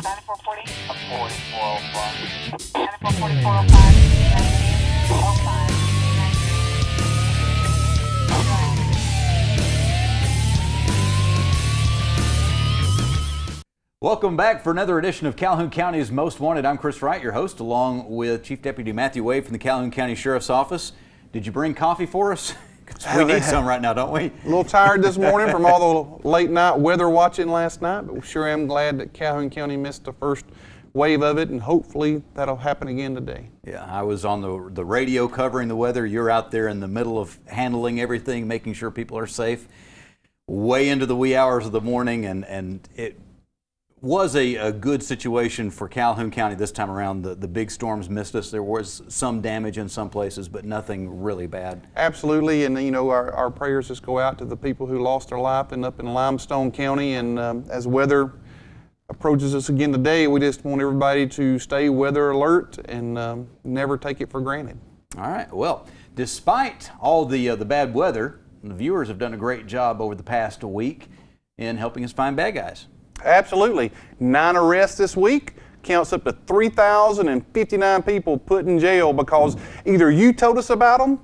9440. 4405. 9440 405 1905. Welcome back for another edition of Calhoun County's Most Wanted. I'm Chris Wright, your host, along with Chief Deputy Matthew Wade from the Calhoun County Sheriff's Office. Did you bring coffee for us? 'Cause we need some right now, don't we? A little tired this morning from all the late night weather watching last night, but we sure am glad that Calhoun County missed the first wave of it, and hopefully that'll happen again today. Yeah, I was on the radio covering the weather. You're out there in the middle of handling everything, making sure people are safe, way into the wee hours of the morning, and it was a good situation for Calhoun County this time around. The big storms missed us. There was some damage in some places, but nothing really bad. Absolutely, and you know, our prayers just go out to the people who lost their life up in Limestone County, and as weather approaches us again today, we just want everybody to stay weather alert and never take it for granted. All right, well, despite all the bad weather, the viewers have done a great job over the past week in helping us find bad guys. Absolutely. 9 arrests this week, counts up to 3,059 people put in jail because either you told us about them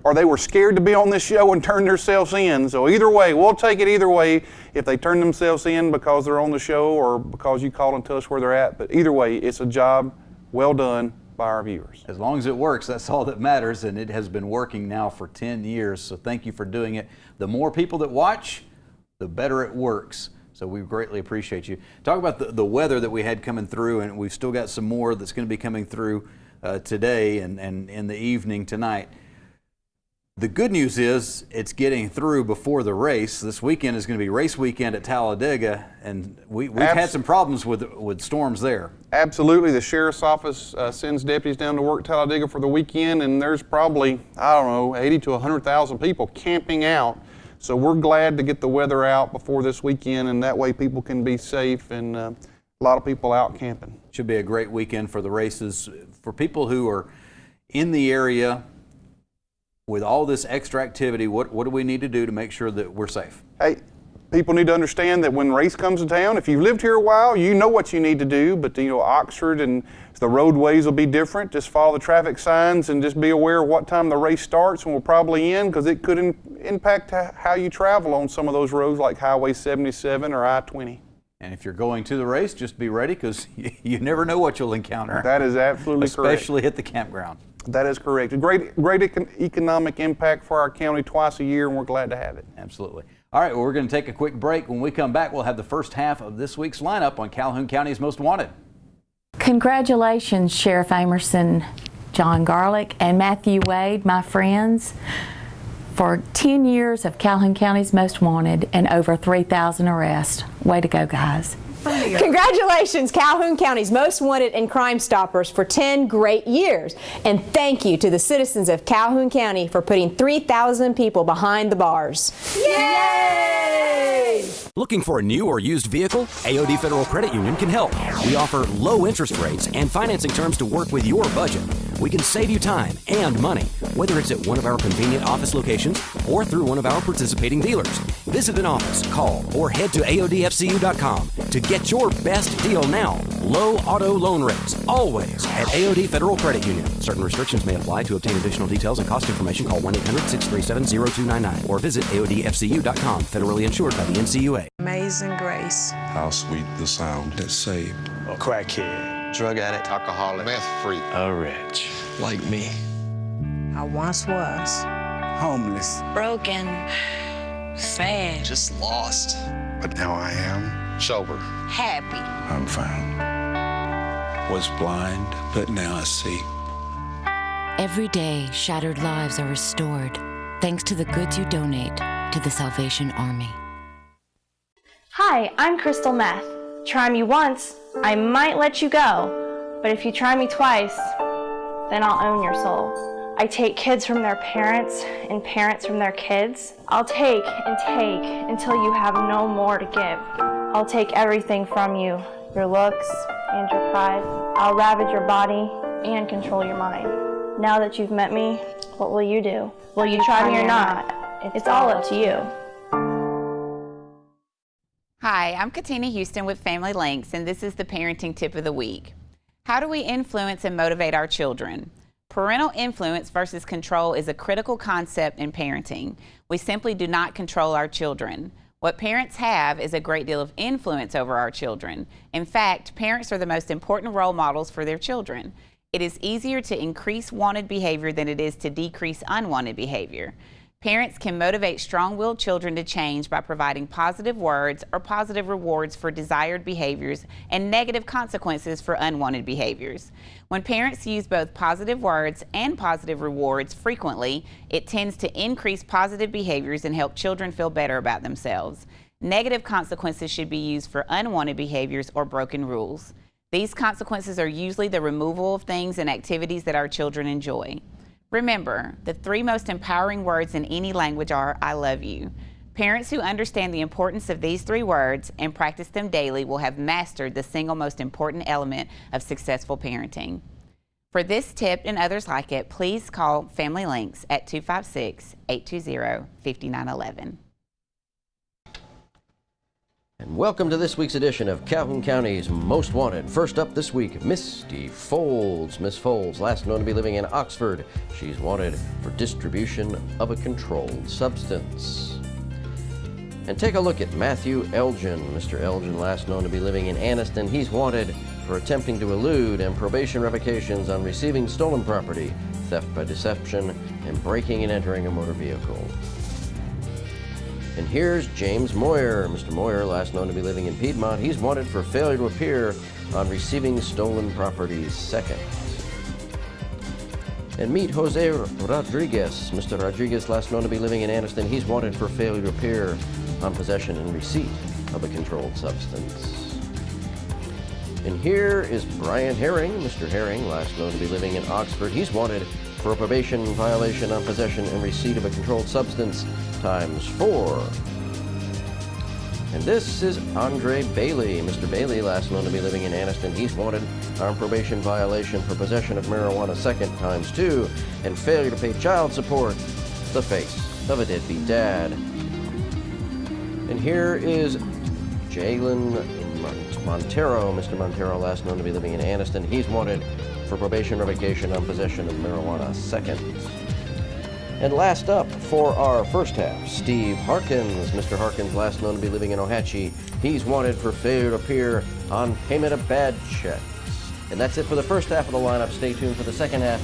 or they were scared to be on this show and turned themselves in. So either way, we'll take it either way, if they turn themselves in because they're on the show or because you called and tell us where they're at. But either way, it's a job well done by our viewers. As long as it works, that's all that matters, and it has been working now for 10 years, so thank you for doing it. The more people that watch, the better it works. So we greatly appreciate you. Talk about the weather that we had coming through, and we've still got some more that's going to be coming through today and in the evening tonight. The good news is it's getting through before the race. This weekend is going to be race weekend at Talladega, and we've had some problems with storms there. Absolutely. The Sheriff's Office sends deputies down to work Talladega for the weekend, and there's probably, I don't know, 80 to 100,000 people camping out. So we're glad to get the weather out before this weekend, and that way people can be safe, and a lot of people out camping. Should be a great weekend for the races. For people who are in the area with all this extra activity, what do we need to do to make sure that we're safe? Hey, people need to understand that when race comes to town, if you've lived here a while, you know what you need to do, but you know, Oxford and the roadways will be different. Just follow the traffic signs and just be aware of what time the race starts, and we'll probably end, because it could impact how you travel on some of those roads like Highway 77 or I-20. And if you're going to the race, just be ready, because you never know what you'll encounter. That is absolutely correct. Especially at the campground. That is correct. A great economic impact for our county twice a year, and we're glad to have it. Absolutely. All right, well, we're going to take a quick break. When we come back, we'll have the first half of this week's lineup on Calhoun County's Most Wanted. Congratulations, Sheriff Amerson, John Garlick, and Matthew Wade, my friends, for 10 years of Calhoun County's Most Wanted and over 3,000 arrests. Way to go, guys. Congratulations, Calhoun County's Most Wanted and Crime Stoppers, for 10 great years. And thank you to the citizens of Calhoun County for putting 3,000 people behind the bars. Yay! Looking for a new or used vehicle? AOD Federal Credit Union can help. We offer low interest rates and financing terms to work with your budget. We can save you time and money, whether it's at one of our convenient office locations or through one of our participating dealers. Visit an office, call, or head to AODFCU.com to get your best deal now. Low auto loan rates, always at AOD Federal Credit Union. Certain restrictions may apply. To obtain additional details and cost information, call 1-800-637-0299 or visit AODFCU.com. Federally insured by the NCUA. Amazing grace. How sweet the sound that saved a crackhead, drug addict, alcoholic, meth freak, a rich like me. I once was homeless, broken, sad, just lost. But now I am sober, happy. I'm found. Was blind, but now I see. Every day, shattered lives are restored thanks to the goods you donate to the Salvation Army. Hi, I'm Crystal Meth. Try me once, I might let you go. But if you try me twice, then I'll own your soul. I take kids from their parents and parents from their kids. I'll take and take until you have no more to give. I'll take everything from you, your looks and your pride. I'll ravage your body and control your mind. Now that you've met me, what will you do? Will you try me or not? It's all up to you. Hi, Hi, I'm Cotina Houston with Family Links, and this is the parenting tip of the week. How do we influence and motivate our children? Parental influence versus control is a critical concept in parenting. We simply do not control our children. What parents have is a great deal of influence over our children. In fact, parents are the most important role models for their children. It is easier to increase wanted behavior than it is to decrease unwanted behavior. Parents can motivate strong-willed children to change by providing positive words or positive rewards for desired behaviors and negative consequences for unwanted behaviors. When parents use both positive words and positive rewards frequently, it tends to increase positive behaviors and help children feel better about themselves. Negative consequences should be used for unwanted behaviors or broken rules. These consequences are usually the removal of things and activities that our children enjoy. Remember, the 3 most empowering words in any language are, I love you. Parents who understand the importance of these 3 words and practice them daily will have mastered the single most important element of successful parenting. For this tip and others like it, please call Family Links at 256-820-5911. And welcome to this week's edition of Calhoun County's Most Wanted. First up this week, Misty Folds. Miss Folds, last known to be living in Oxford. She's wanted for distribution of a controlled substance. And take a look at Matthew Elgin. Mr. Elgin, last known to be living in Anniston. He's wanted for attempting to elude and probation revocations on receiving stolen property, theft by deception, and breaking and entering a motor vehicle. And here's James Moyer. Mr. Moyer, last known to be living in Piedmont, he's wanted for failure to appear on receiving stolen property's second. And meet Jose Rodriguez. Mr. Rodriguez, last known to be living in Anniston, he's wanted for failure to appear on possession and receipt of a controlled substance. And here is Brian Herring. Mr. Herring, last known to be living in Oxford, he's wanted for a probation violation on possession and receipt of a controlled substance ×4. And this is Andre Bailey. Mr. Bailey, last known to be living in Anniston, he's wanted on probation violation for possession of marijuana second ×2 and failure to pay child support, the face of a deadbeat dad. And here is Jalen Montero. Mr. Montero, last known to be living in Anniston, he's wanted for probation revocation on possession of marijuana second. And last up for our first half, Steve Harkins. Mr. Harkins, last known to be living in Ohatchee, he's wanted for failure to appear on payment of bad checks. And that's it for the first half of the lineup. Stay tuned for the second half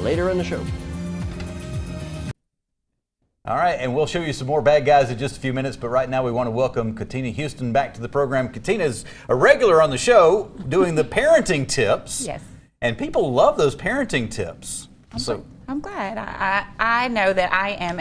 later in the show. All right, and we'll show you some more bad guys in just a few minutes, but right now we want to welcome Cotina Houston back to the program. Cotina is a regular on the show doing the parenting tips. Yes. And people love those parenting tips. I'm glad. I know that I am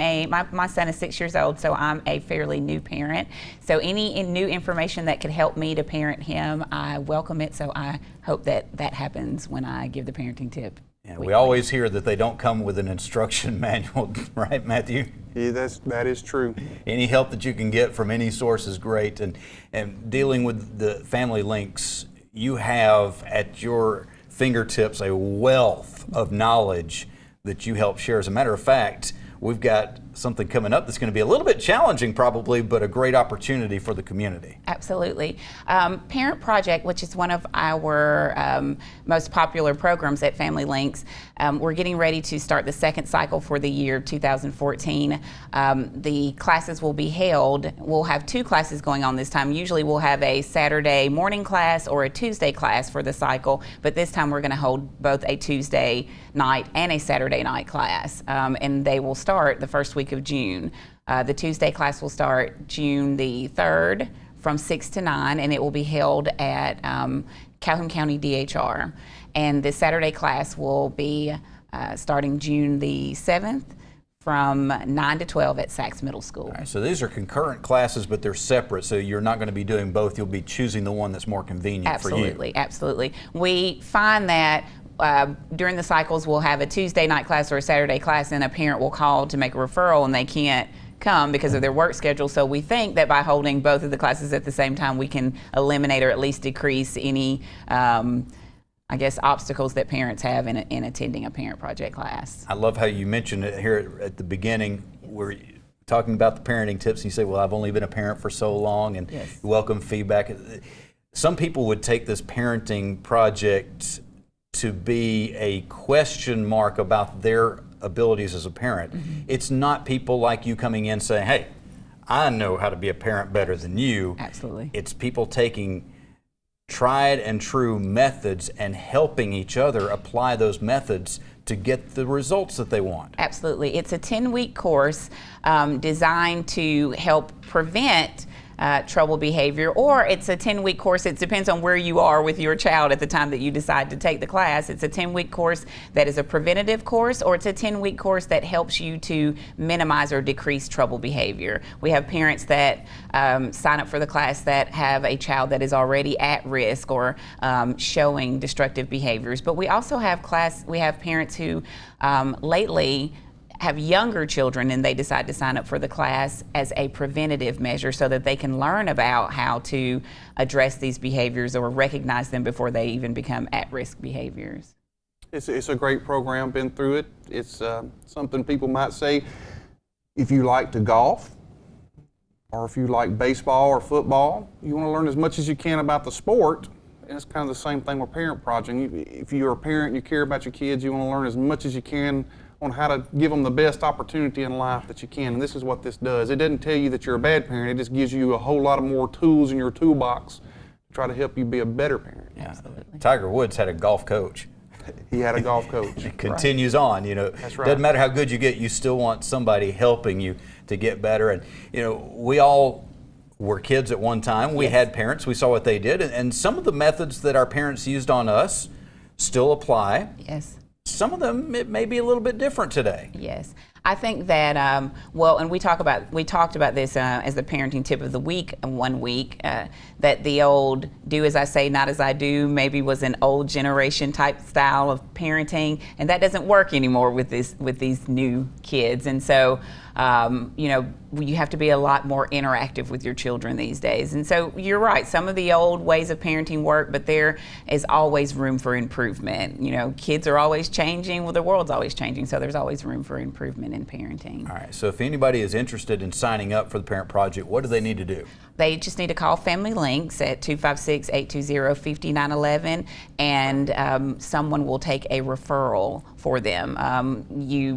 my son is 6 years old, so I'm a fairly new parent. So any new information that could help me to parent him, I welcome it. So I hope that happens when I give the parenting tip. Yeah, we always hear that they don't come with an instruction manual, right, Matthew? Yeah, that is true. Any help that you can get from any source is great. And dealing with the Family Links, you have at your fingertips a wealth of knowledge that you help share. As a matter of fact, we've got something coming up that's going to be a little bit challenging probably, but a great opportunity for the community. Absolutely. Parent Project, which is one of our most popular programs at Family Links, we're getting ready to start the second cycle for the year 2014. The classes will be held. We'll have 2 classes going on this time. Usually we'll have a Saturday morning class or a Tuesday class for the cycle, but this time we're going to hold both a Tuesday night and a Saturday night class, and they will start the first week of June. The Tuesday class will start June the 3rd from 6 to 9, and it will be held at Calhoun County DHR. And the Saturday class will be starting June the 7th from 9 to 12 at Sachs Middle School. All right, so these are concurrent classes, but they're separate, so you're not going to be doing both. You'll be choosing the one that's more convenient for you. Absolutely, absolutely. We find that during the cycles, we'll have a Tuesday night class or a Saturday class, and a parent will call to make a referral, and they can't come because of their work schedule. So we think that by holding both of the classes at the same time, we can eliminate or at least decrease any, obstacles that parents have in attending a Parent Project class. I love how you mentioned it here at the beginning, where talking about the parenting tips, and you say, well, I've only been a parent for so long, and you welcome feedback. Some people would take this parenting project to be a question mark about their abilities as a parent. It's not people like you coming in saying, hey, I know how to be a parent better than you. Absolutely. It's people taking tried and true methods and helping each other apply those methods to get the results that they want. Absolutely. It's a 10-week course designed to help prevent trouble behavior, or it's a 10-week course. It depends on where you are with your child at the time that you decide to take the class. It's a 10-week course that is a preventative course, or it's a 10-week course that helps you to minimize or decrease trouble behavior. We have parents that sign up for the class that have a child that is already at risk or showing destructive behaviors. But we also have parents who lately have younger children, and they decide to sign up for the class as a preventative measure so that they can learn about how to address these behaviors or recognize them before they even become at-risk behaviors. It's a great program, been through it. It's something people might say, if you like to golf, or if you like baseball or football, you want to learn as much as you can about the sport. And it's kind of the same thing with Parent Project. If you're a parent and you care about your kids, you want to learn as much as you can on how to give them the best opportunity in life that you can. And this is what this does. It doesn't tell you that you're a bad parent. It just gives you a whole lot of more tools in your toolbox to try to help you be a better parent. Yeah. Absolutely. Tiger Woods had a golf coach. He had a golf coach. It continues on, you know. That's right. Doesn't matter how good you get, you still want somebody helping you to get better. And, you know, we all were kids at one time. We had parents. We saw what they did. And some of the methods that our parents used on us still apply. Yes. Some of them, it may be a little bit different today. Yes. I think that, and we talked about this as the parenting tip of the week, one week, that the old do as I say, not as I do, maybe was an old generation type style of parenting, and that doesn't work anymore with these new kids. And so, you know, you have to be a lot more interactive with your children these days. And so you're right, some of the old ways of parenting work, but there is always room for improvement. You know, kids are always changing, well, the world's always changing, so there's always room for improvement in parenting. All right, so if anybody is interested in signing up for the Parent Project, what do they need to do? They just need to call Family Links at 256-820-5911, and someone will take a referral for them.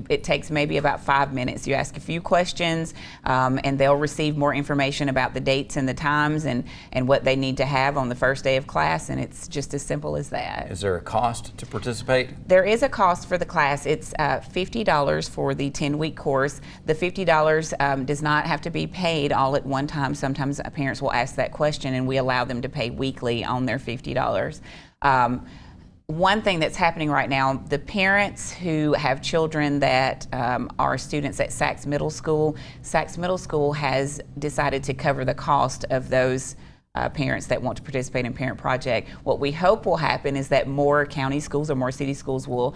It takes maybe about 5 minutes. You ask a few questions, and they'll receive more information about the dates and the times and what they need to have on the first day of class, and it's just as simple as that. Is there a cost to participate? There is a cost for the class. It's $50 for the 10-week course. The $50 does not have to be paid all at one time. Sometimes parents will ask that question, and we allow them to pay weekly on their $50. One thing that's happening right now, the parents who have children that are students at Sachs Middle School has decided to cover the cost of those parents that want to participate in Parent Project. What we hope will happen is that more county schools or more city schools will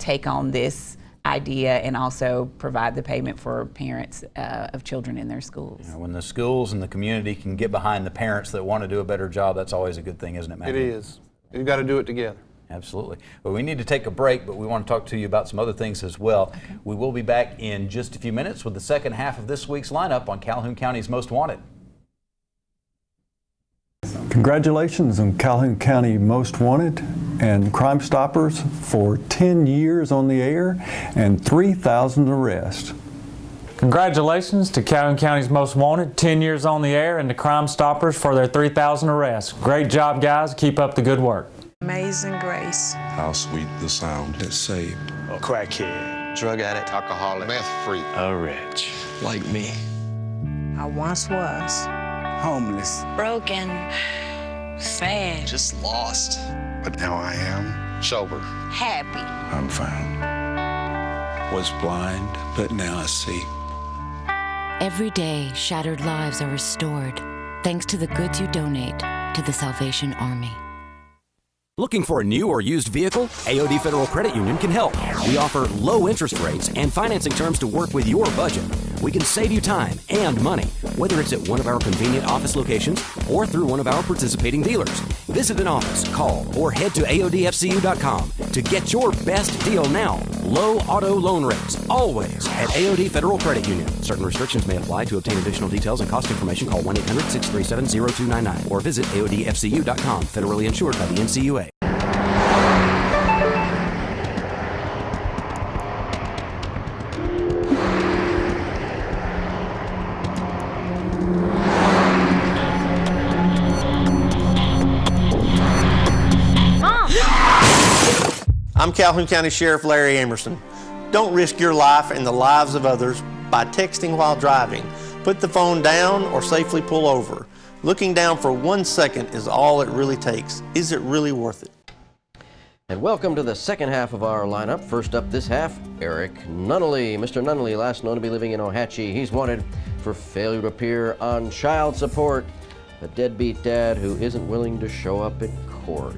take on this idea and also provide the payment for parents of children in their schools. You know, when the schools and the community can get behind the parents that want to do a better job, that's always a good thing, isn't it, Matthew? It is. You've got to do it together. Absolutely. Well, we need to take a break, but we want to talk to you about some other things as well. Okay. We will be back in just a few minutes with the second half of this week's lineup on Calhoun County's Most Wanted. Congratulations on Calhoun County Most Wanted and Crime Stoppers for 10 years on the air and 3,000 arrests. Congratulations to Calhoun County's Most Wanted, 10 years on the air, and the Crime Stoppers for their 3,000 arrests. Great job, guys. Keep up the good work. Amazing grace. How sweet the sound that saved A crackhead, drug addict, alcoholic, meth freak, a wretch like me. I once was homeless, broken, sad, just lost. But now I am sober, happy. I'm found. Was blind, but now I see. Every day, shattered lives are restored thanks to the goods you donate to the Salvation Army. Looking for a new or used vehicle? AOD Federal Credit Union can help. We offer low interest rates and financing terms to work with your budget. We can save you time and money, whether it's at one of our convenient office locations or through one of our participating dealers. Visit an office, call, or head to AODFCU.com to get your best deal now. low auto loan rates, always at AOD Federal Credit Union. Certain restrictions may apply. To obtain additional details and cost information, call 1-800-637-0299 or visit AODFCU.com. Federally insured by the NCUA. I'm Calhoun County Sheriff Larry Emerson. Don't risk your life and the lives of others by texting while driving. Put the phone down or safely pull over. Looking down for 1 second is all it really takes. Is it really worth it? And welcome to the second half of our lineup. First up this half, Eric Nunnally. Mr. Nunnally, last known to be living in Ohatchee. He's wanted for failure to appear on child support. A deadbeat dad who isn't willing to show up in court.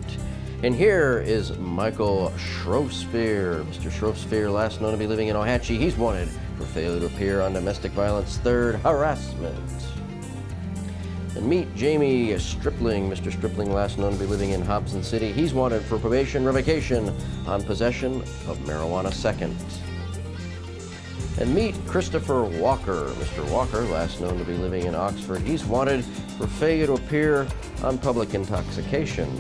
And here is Michael Schroepspeer. Mr. Schroepspeer, last known to be living in Ohatchee. He's wanted for failure to appear on domestic violence third harassment. And meet Jamie Stripling. Mr. Stripling, last known to be living in Hobson City. He's wanted for probation revocation on possession of marijuana second. And meet Christopher Walker. Mr. Walker, last known to be living in Oxford. He's wanted for failure to appear on public intoxication.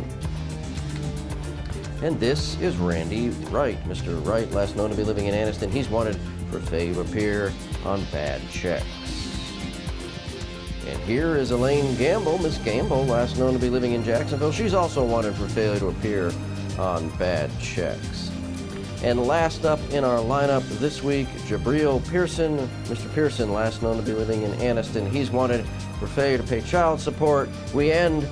And this is Randy Wright. Mr. Wright, last known to be living in Anniston. He's wanted for failure to appear on bad checks. And here is Elaine Gamble. Miss Gamble, last known to be living in Jacksonville. She's also wanted for failure to appear on bad checks. And last up in our lineup this week, Jabril Pearson. Mr. Pearson, last known to be living in Anniston. He's wanted for failure to pay child support. We end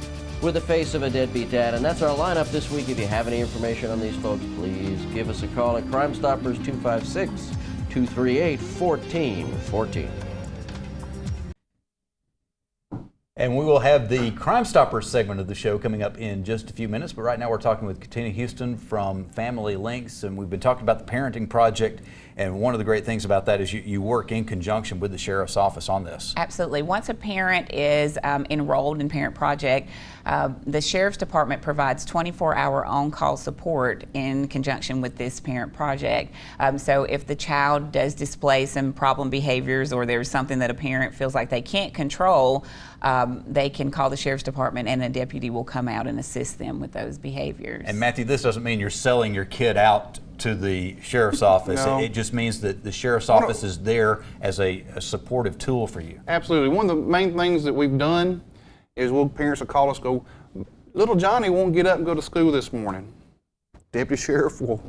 with the face of a deadbeat dad. And that's our lineup this week. If you have any information on these folks, please give us a call at Crime Stoppers 256-238-1414. And we will have the Crime Stoppers segment of the show coming up in just a few minutes. But right now we're talking with Cotina Houston from Family Links, and we've been talking about the Parenting Project. And one of the great things about that is you work in conjunction with the Sheriff's Office on this. Absolutely. Once a parent is enrolled in Parent Project, the Sheriff's Department provides 24-hour on-call support in conjunction with this Parent Project. So if the child does display some problem behaviors or there's something that a parent feels like they can't control, they can call the Sheriff's Department and a deputy will come out and assist them with those behaviors. And Matthew, this doesn't mean you're selling your kid out to the Sheriff's Office. No. It just means that the Sheriff's Office is there as a supportive tool for you. Absolutely. One of the main things that we've done is parents will call us, go, little Johnny won't get up and go to school this morning. Deputy Sheriff will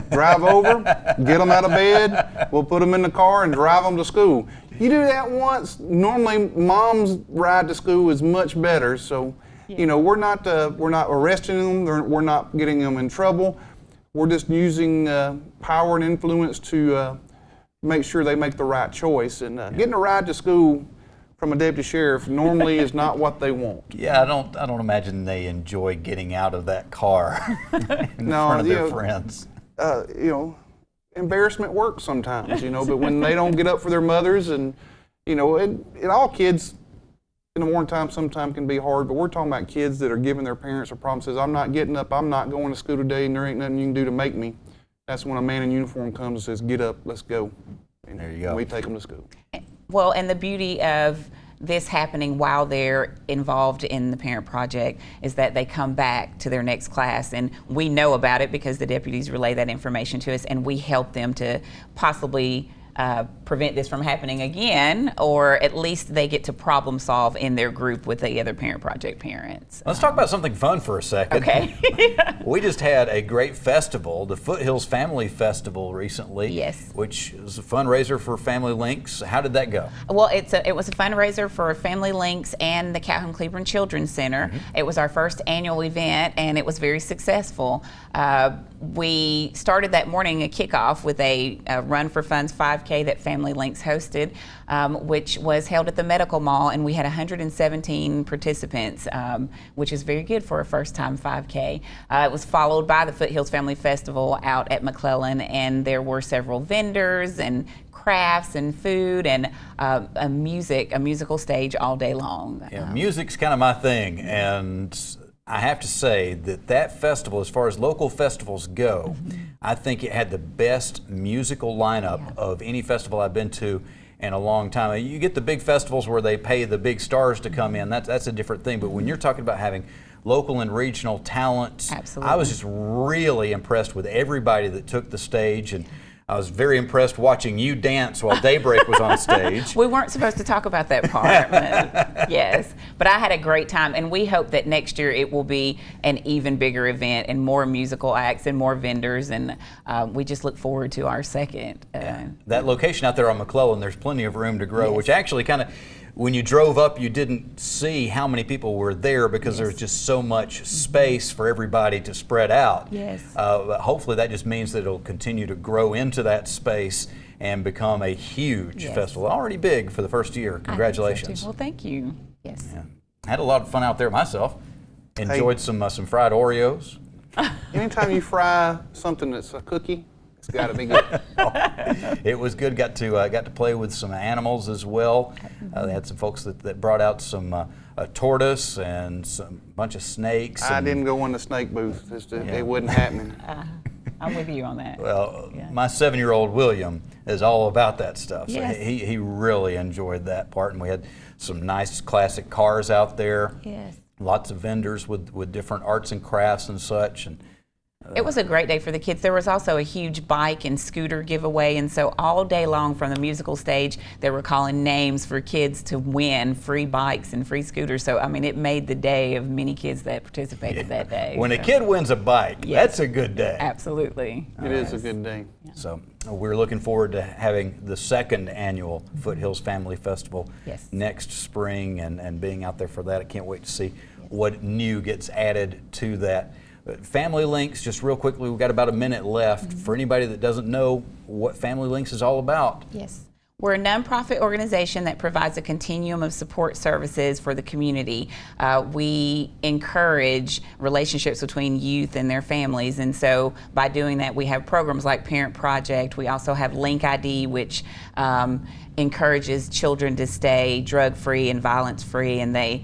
drive over, get them out of bed, we'll put them in the car and drive them to school. You do that once, normally mom's ride to school is much better, so you know, we're not arresting them, we're not getting them in trouble. We're just using power and influence to make sure they make the right choice. And getting a ride to school from a deputy sheriff normally is not what they want. Yeah, I don't imagine they enjoy getting out of that car in front of their friends. You know, embarrassment works sometimes, you know, but when they don't get up for their mothers, and you know, and all kids in the morning time sometimes can be hard, but we're talking about kids that are giving their parents a problem, says, I'm not getting up, I'm not going to school today, and there ain't nothing you can do to make me. That's when a man in uniform comes and says, get up, let's go. And there you go. We take them to school. Well, and the beauty of this happening while they're involved in the Parent Project is that they come back to their next class, and we know about it because the deputies relay that information to us, and we help them to possibly prevent this from happening again, or at least they get to problem solve in their group with the other Parent Project parents. Let's talk about something fun for a second. Okay. We just had a great festival, the Foothills Family Festival recently. Yes. Which is a fundraiser for Family Links. How did that go? Well, it was a fundraiser for Family Links and the Calhoun Cleveland Children's Center. Mm-hmm. It was our first annual event, and it was very successful. We started that morning a kickoff with a Run for Funds 5K that Family Links hosted, which was held at the Medical Mall, and we had 117 participants, which is very good for a first-time 5K. It was followed by the Foothills Family Festival out at McClellan, and there were several vendors and crafts and food and a musical stage all day long. Yeah, music's kind of my thing, and I have to say that festival, as far as local festivals go, I think it had the best musical lineup of any festival I've been to in a long time. You get the big festivals where they pay the big stars to come in. That's a different thing. But when you're talking about having local and regional talent, Absolutely. I was just really impressed with everybody that took the stage, and I was very impressed watching you dance while Daybreak was on stage. We weren't supposed to talk about that part. Yes, but I had a great time, and we hope that next year it will be an even bigger event and more musical acts and more vendors, and we just look forward to our second. That location out there on McClellan, there's plenty of room to grow, which actually kind of, when you drove up, you didn't see how many people were there because there's just so much space for everybody to spread out. Yes. But hopefully that just means that it'll continue to grow into that space and become a huge festival. Already big for the first year. Congratulations. Well, thank you. Yes. Yeah. Had a lot of fun out there myself. Enjoyed some fried Oreos. Anytime you fry something that's a cookie, it's got to be good. It was good. Got to play with some animals as well. They had some folks that brought out some a tortoise and some bunch of snakes. I didn't go in the snake booth. It wasn't happening. I'm with you on that. Well, my 7-year-old William is all about that stuff. So Yes. he really enjoyed that part, and we had some nice classic cars out there. Yes. Lots of vendors with different arts and crafts and such. And it was a great day for the kids. There was also a huge bike and scooter giveaway, and so all day long from the musical stage, they were calling names for kids to win free bikes and free scooters. So, I mean, it made the day of many kids that participated that day. When a kid wins a bike, that's a good day. Absolutely. It is a good day. So we're looking forward to having the second annual Foothills Family Festival next spring and being out there for that. I can't wait to see what new gets added to that. Family Links, just real quickly, we've got about a minute left. For anybody that doesn't know what Family Links is all about. Yes. We're a nonprofit organization that provides a continuum of support services for the community. We encourage relationships between youth and their families, and so by doing that, we have programs like Parent Project. We also have Link ID, which encourages children to stay drug-free and violence-free, and they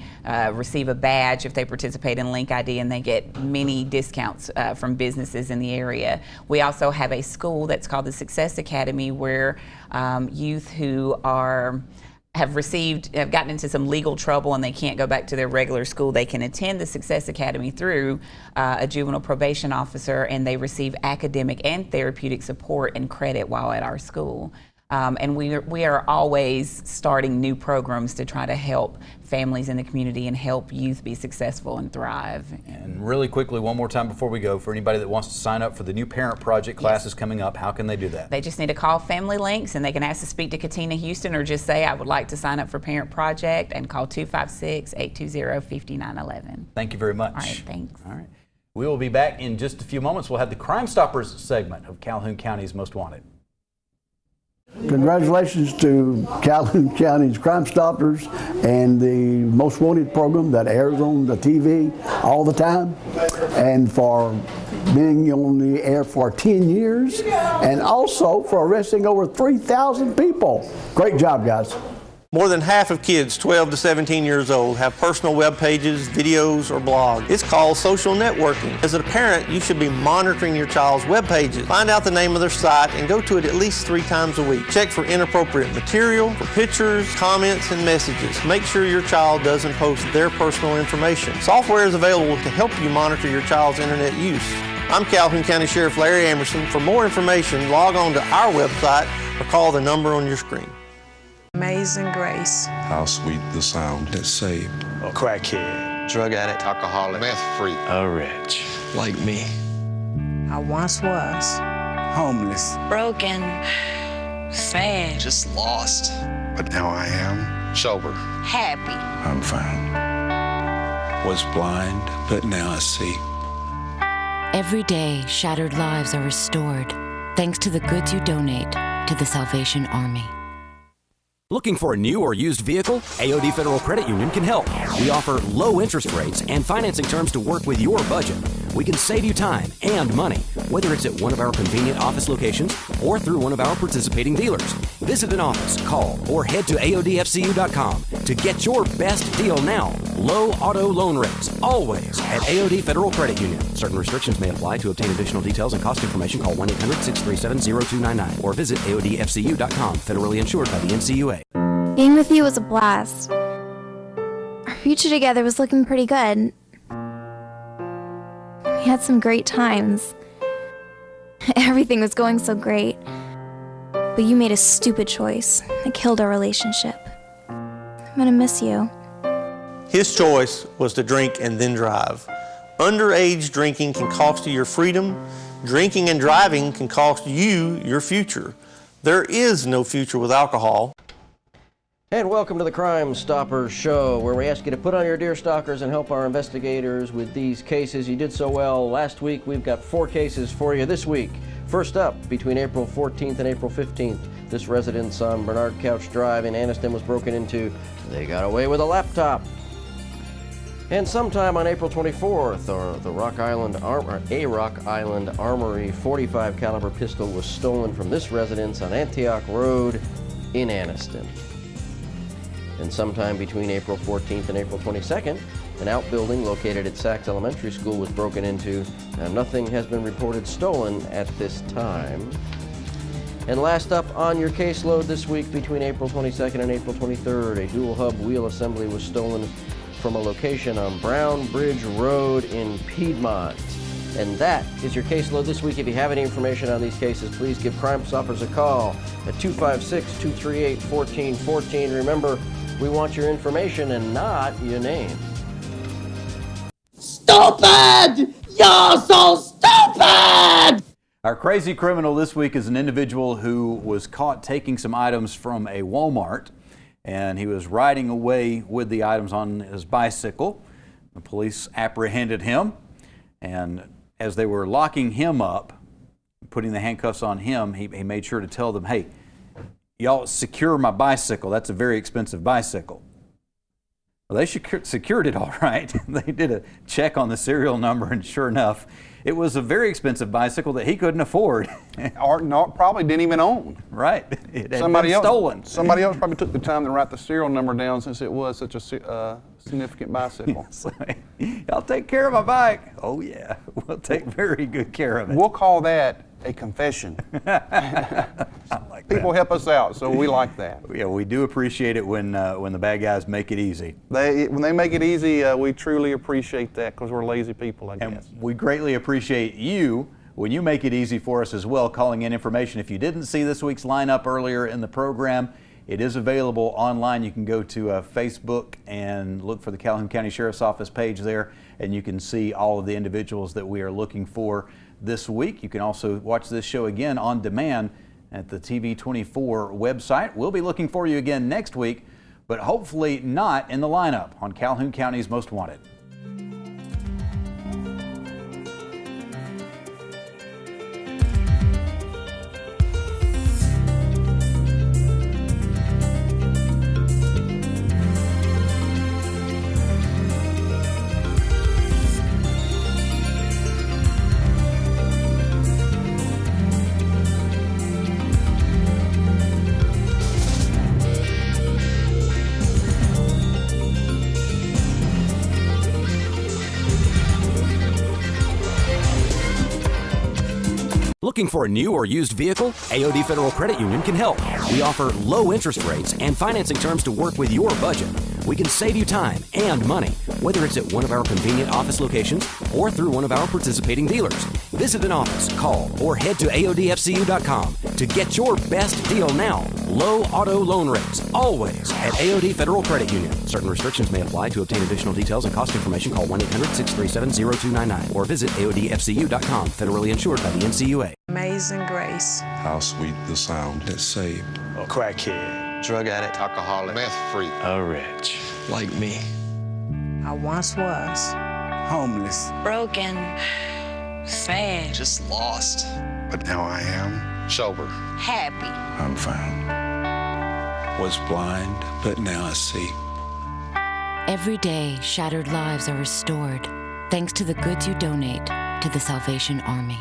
receive a badge if they participate in Link ID, and they get many discounts from businesses in the area. We also have a school that's called the Success Academy, where youth who have gotten into some legal trouble and they can't go back to their regular school, they can attend the Success Academy through a juvenile probation officer, and they receive academic and therapeutic support and credit while at our school. And we are always starting new programs to try to help families in the community and help youth be successful and thrive. And really quickly, one more time before we go, for anybody that wants to sign up for the new Parent Project classes coming up, how can they do that? They just need to call Family Links, and they can ask to speak to Cotina Houston, or just say, I would like to sign up for Parent Project, and call 256-820-5911. Thank you very much. All right, thanks. All right. We will be back in just a few moments. We'll have the Crime Stoppers segment of Calhoun County's Most Wanted. Congratulations to Calhoun County's Crime Stoppers and the Most Wanted program that airs on the TV all the time, and for being on the air for 10 years, and also for arresting over 3,000 people. Great job, guys. More than half of kids 12 to 17 years old have personal web pages, videos, or blogs. It's called social networking. As a parent, you should be monitoring your child's web pages. Find out the name of their site and go to it at least 3 times a week. Check for inappropriate material, for pictures, comments, and messages. Make sure your child doesn't post their personal information. Software is available to help you monitor your child's internet use. I'm Calhoun County Sheriff Larry Emerson. For more information, log on to our website or call the number on your screen. Amazing grace. How sweet the sound that saved A crackhead, drug addict, alcoholic, meth freak, a wretch like me. I once was homeless, broken, sad, Just lost. but now I am Sober. happy. I'm found. Was blind, but now I see. Every day, shattered lives are restored thanks to the goods you donate to the Salvation Army. Looking for a new or used vehicle? AOD Federal Credit Union can help. We offer low interest rates and financing terms to work with your budget. We can save you time and money, whether it's at one of our convenient office locations or through one of our participating dealers. Visit an office, call, or head to AODFCU.com to get your best deal now. low auto loan rates, always at AOD Federal Credit Union. Certain restrictions may apply. To obtain additional details and cost information, call 1-800-637-0299 or visit AODFCU.com. Federally insured by the NCUA. Being with you was a blast. Our future together was looking pretty good. We had some great times. Everything was going so great. But you made a stupid choice that killed our relationship. I'm gonna miss you. His choice was to drink and then drive. Underage drinking can cost you your freedom. Drinking and driving can cost you your future. There is no future with alcohol. And welcome to the Crime Stoppers Show, where we ask you to put on your deer stalkers and help our investigators with these cases. You did so well last week. We've got 4 cases for you this week. First up, between April 14th and April 15th, this residence on Bernard Couch Drive in Anniston was broken into. They got away with a laptop. And sometime on April 24th, a Rock Island Armory 45 caliber pistol was stolen from this residence on Antioch Road in Anniston. And sometime between April 14th and April 22nd, an outbuilding located at Sachs Elementary School was broken into. Now, nothing has been reported stolen at this time. And last up on your caseload this week, between April 22nd and April 23rd, a dual hub wheel assembly was stolen from a location on Brown Bridge Road in Piedmont. And that is your caseload this week. If you have any information on these cases, please give Crime Stoppers a call at 256-238-1414. Remember, we want your information and not your name. Stupid! You're so stupid! Our crazy criminal this week is an individual who was caught taking some items from a Walmart, and he was riding away with the items on his bicycle. The police apprehended him, and as they were locking him up, putting the handcuffs on him, he made sure to tell them, hey, y'all secure my bicycle. That's a very expensive bicycle. Well, they secured it all right. They did a check on the serial number, and sure enough, it was a very expensive bicycle that he couldn't afford. Or not, probably didn't even own. Right. It had been stolen. Somebody else probably took the time to write the serial number down since it was such a significant bicycle. Y'all take care of my bike. Oh yeah, we'll take very good care of it. We'll call that a confession. People help us out, so we like that. Yeah, we do appreciate it when the bad guys make it easy. When they make it easy, we truly appreciate that because we're lazy people, I guess. And we greatly appreciate you when you make it easy for us as well, calling in information. If you didn't see this week's lineup earlier in the program, it is available online. You can go to Facebook and look for the Calhoun County Sheriff's Office page there, and you can see all of the individuals that we are looking for this week. You can also watch this show again on demand at the TV24 website. We'll be looking for you again next week, but hopefully not in the lineup on Calhoun County's Most Wanted. Looking for a new or used vehicle? AOD Federal Credit Union can help. We offer low interest rates and financing terms to work with your budget. We can save you time and money, whether it's at one of our convenient office locations or through one of our participating dealers. Visit an office, call, or head to AODFCU.com to get your best deal now. Low auto loan rates, always at AOD Federal Credit Union. Certain restrictions may apply. To obtain additional details and cost information, call 1-800-637-0299 or visit AODFCU.com. Federally insured by the NCUA. Amazing grace. How sweet the sound that saved A crackhead, drug addict, alcoholic, meth freak, a wretch like me. I once was homeless, broken, sad, Just lost. but now I am Sober. happy. I'm found. Was blind, but now I see. Every day, shattered lives are restored thanks to the goods you donate to the Salvation Army.